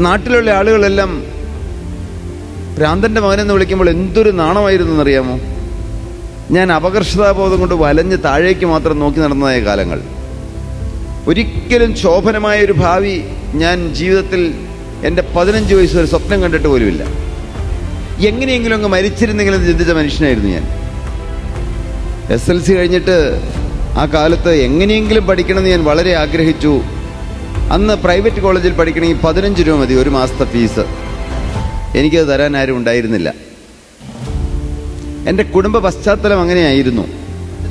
നാട്ടിലുള്ള ആളുകളെല്ലാം ഭ്രാന്തന്റെ മകനെന്ന് വിളിക്കുമ്പോൾ എന്തൊരു നാണമായിരുന്നു എന്നറിയാമോ? ഞാൻ അപകർഷതാബോധം കൊണ്ട് വലഞ്ഞ് താഴേക്ക് മാത്രം നോക്കി നടന്നതായ കാലങ്ങൾ. ഒരിക്കലും ശോഭനമായ ഒരു ഭാവി ഞാൻ ജീവിതത്തിൽ എൻ്റെ 15 വയസ്സ് വരെ സ്വപ്നം കണ്ടിട്ട് പോലുമില്ല. എങ്ങനെയെങ്കിലും അങ്ങ് മരിച്ചിരുന്നെങ്കിലും ചിന്തിച്ച മനുഷ്യനായിരുന്നു ഞാൻ. SLC കഴിഞ്ഞിട്ട് ആ കാലത്ത് എങ്ങനെയെങ്കിലും പഠിക്കണമെന്ന് ഞാൻ വളരെ ആഗ്രഹിച്ചു. അന്ന് പ്രൈവറ്റ് കോളേജിൽ പഠിക്കണമെങ്കിൽ 15 രൂപ മതി ഒരു മാസത്തെ ഫീസ്. എനിക്കത് തരാൻ ആരും ഉണ്ടായിരുന്നില്ല. എൻ്റെ കുടുംബ പശ്ചാത്തലം അങ്ങനെയായിരുന്നു.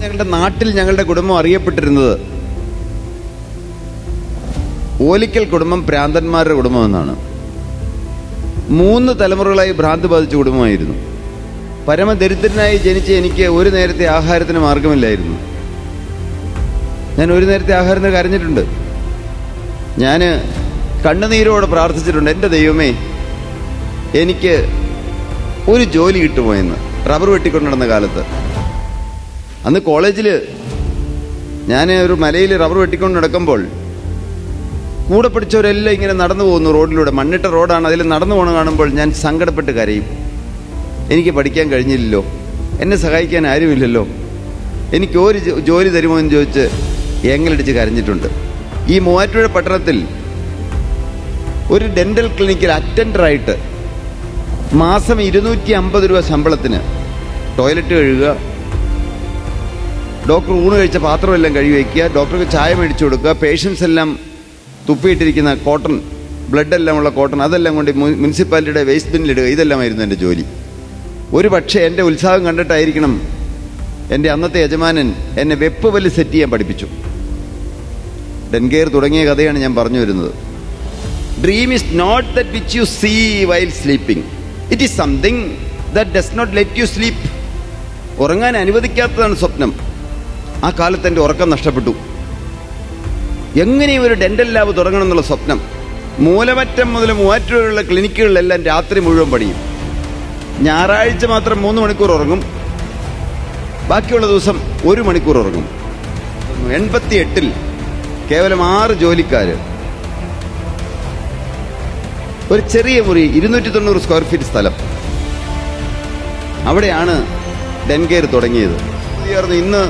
ഞങ്ങളുടെ നാട്ടിൽ ഞങ്ങളുടെ കുടുംബം അറിയപ്പെട്ടിരുന്നത് ഓലിക്കൽ കുടുംബം ഭ്രാന്തന്മാരുടെ കുടുംബം എന്നാണ്. 3 തലമുറകളായി ഭ്രാന്ത് ബാധിച്ച കുടുംബമായിരുന്നു. പരമദരിദ്രനായി ജനിച്ച എനിക്ക് ഒരു നേരത്തെ ആഹാരത്തിന് മാർഗമില്ലായിരുന്നു. ഞാൻ ഒരു നേരത്തെ ആഹാരത്തിന് കരഞ്ഞിട്ടുണ്ട്. ഞാൻ കണ്ണുനീരോടെ പ്രാർത്ഥിച്ചിട്ടുണ്ട്, എൻ്റെ ദൈവമേ എനിക്ക് ഒരു ജോലി കിട്ടുമോ എന്ന്. റബ്ബർ വെട്ടിക്കൊണ്ട് നടന്ന കാലത്ത്, അന്ന് കോളേജിൽ ഞാൻ ഒരു മലയിൽ റബ്ബർ വെട്ടിക്കൊണ്ട് നടക്കുമ്പോൾ കൂടെ പഠിച്ചവരെല്ലാം ഇങ്ങനെ നടന്നു പോകുന്നു റോഡിലൂടെ. മണ്ണിട്ട റോഡാണ്, അതിൽ നടന്നു പോകണ കാണുമ്പോൾ ഞാൻ സങ്കടപ്പെട്ട് കരയും. എനിക്ക് പഠിക്കാൻ കഴിഞ്ഞില്ലല്ലോ, എന്നെ സഹായിക്കാൻ ആരുമില്ലല്ലോ, എനിക്ക് ഒരു ജോലി തരുമോ എന്ന് ചോദിച്ച് ഏങ്ങലടിച്ച് കരഞ്ഞിട്ടുണ്ട്. ഈ മൂവാറ്റുപുഴ പട്ടണത്തിൽ ഒരു ഡെന്റൽ ക്ലിനിക്കിൽ അറ്റൻഡറായിട്ട് മാസം 250 രൂപ ശമ്പളത്തിന് ടോയ്ലറ്റ് കഴുകുക, ഡോക്ടർ ഊണ് കഴിച്ച പാത്രമെല്ലാം കഴുകി വയ്ക്കുക, ഡോക്ടർക്ക് ചായ മേടിച്ചു കൊടുക്കുക, പേഷ്യൻസ് എല്ലാം തുപ്പിയിട്ടിരിക്കുന്ന കോട്ടൺ, ബ്ലഡ് എല്ലാം ഉള്ള കോട്ടൺ അതെല്ലാം കൊണ്ട് മുനിസിപ്പാലിറ്റിയുടെ വേസ്റ്റ് ബിന്നിലിടുക. ഇതെല്ലാമായിരുന്നു എൻ്റെ ജോലി. ഒരു പക്ഷേ എൻ്റെ ഉത്സാഹം കണ്ടിട്ടായിരിക്കണം എൻ്റെ അന്നത്തെ യജമാനൻ എന്നെ വെപ്പ് വലി സെറ്റ് ചെയ്യാൻ പഠിപ്പിച്ചു. ഡെൻകെയർ തുടങ്ങിയ കഥയാണ് ഞാൻ പറഞ്ഞു വരുന്നത്. Dream is not that which you see while sleeping, it is something that does not let you sleep. ഉറങ്ങാൻ അനുവദിക്കാത്തതാണ് സ്വപ്നം. ആ കാലത്ത് എൻ്റെ ഉറക്കം നഷ്ടപ്പെട്ടു. എങ്ങനെയും ഒരു ഡെന്റൽ ലാബ് തുടങ്ങണം എന്നുള്ള സ്വപ്നം. മൂലമറ്റം മുതൽ മൂവാറ്റുപുഴയുള്ള ക്ലിനിക്കുകളിലെല്ലാം രാത്രി മുഴുവൻ പണിയും. ഞായറാഴ്ച മാത്രം 3 മണിക്കൂർ ഉറങ്ങും, ബാക്കിയുള്ള ദിവസം 1 മണിക്കൂർ ഉറങ്ങും. 88-ൽ കേവലം 6 ജോലിക്കാര്, ഒരു ചെറിയ മുറി, 290 സ്ക്വയർ ഫീറ്റ് സ്ഥലം. അവിടെയാണ് ഡെൻകെയർ തുടങ്ങിയത്. ഇന്ന്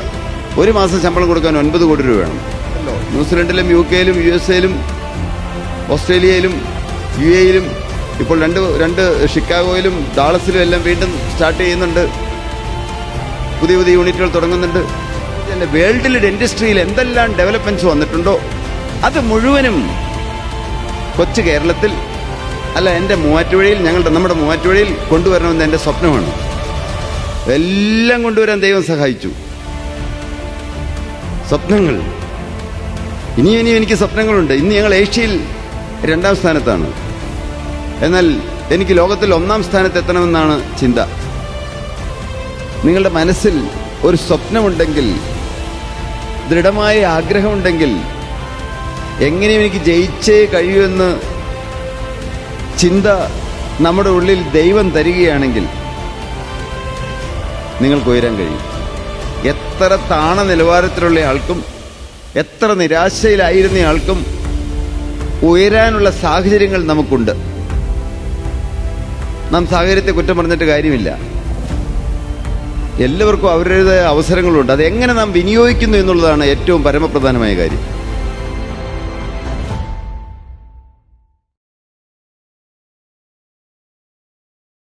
ഒരു മാസം ശമ്പളം കൊടുക്കാൻ 9 കോടി രൂപ വേണം. ന്യൂസിലൻഡിലും UK യിലും USA യിലും ഓസ്ട്രേലിയയിലും UAE-യിലും ഇപ്പോൾ രണ്ട് ഷിക്കാഗോയിലും ഡാളസിലും എല്ലാം വീണ്ടും സ്റ്റാർട്ട് ചെയ്യുന്നുണ്ട്. പുതിയ യൂണിറ്റുകൾ തുടങ്ങുന്നുണ്ട്. വേൾഡിലെ ഡെന്റിസ്ട്രിയിൽ എന്തെല്ലാം ഡെവലപ്മെന്റ്സ് വന്നിട്ടുണ്ടോ അത് മുഴുവനും കൊച്ചു കേരളത്തിൽ, അല്ല എൻ്റെ മൂവാറ്റുപുഴയിൽ, നമ്മുടെ മൂവാറ്റുപുഴയിൽ കൊണ്ടുവരണമെന്ന് എൻ്റെ സ്വപ്നമാണ്. എല്ലാം കൊണ്ടുവരാൻ ദൈവം സഹായിച്ചു. സ്വപ്നങ്ങൾ ഇനിയും എനിക്ക് സ്വപ്നങ്ങളുണ്ട്. ഇന്ന് ഞങ്ങൾ ഏഷ്യയിൽ 2ാം സ്ഥാനത്താണ്. എന്നാൽ എനിക്ക് ലോകത്തിൽ 1ാം സ്ഥാനത്ത് എത്തണമെന്നാണ് ചിന്ത. നിങ്ങളുടെ മനസ്സിൽ ഒരു സ്വപ്നമുണ്ടെങ്കിൽ, ദൃഢമായ ആഗ്രഹമുണ്ടെങ്കിൽ, എങ്ങനെയും എനിക്ക് ജയിച്ചേ കഴിയുമെന്ന് ചിന്ത നമ്മുടെ ഉള്ളിൽ ദൈവം തരികയാണെങ്കിൽ നിങ്ങൾക്ക് ഉയരാൻ കഴിയും. എത്ര താണ നിലവാരത്തിലുള്ള ആൾക്കും എത്ര നിരാശയിലായിരുന്ന ആൾക്കും ഉയരാനുള്ള സാഹചര്യങ്ങൾ നമുക്കുണ്ട്. നാം സാഹചര്യത്തെ കുറ്റം പറഞ്ഞിട്ട് കാര്യമില്ല. എല്ലാവർക്കും അവരുടേതായ അവസരങ്ങളുണ്ട്. അതെങ്ങനെ നാം വിനിയോഗിക്കുന്നു എന്നുള്ളതാണ് ഏറ്റവും പരമപ്രധാനമായ കാര്യം.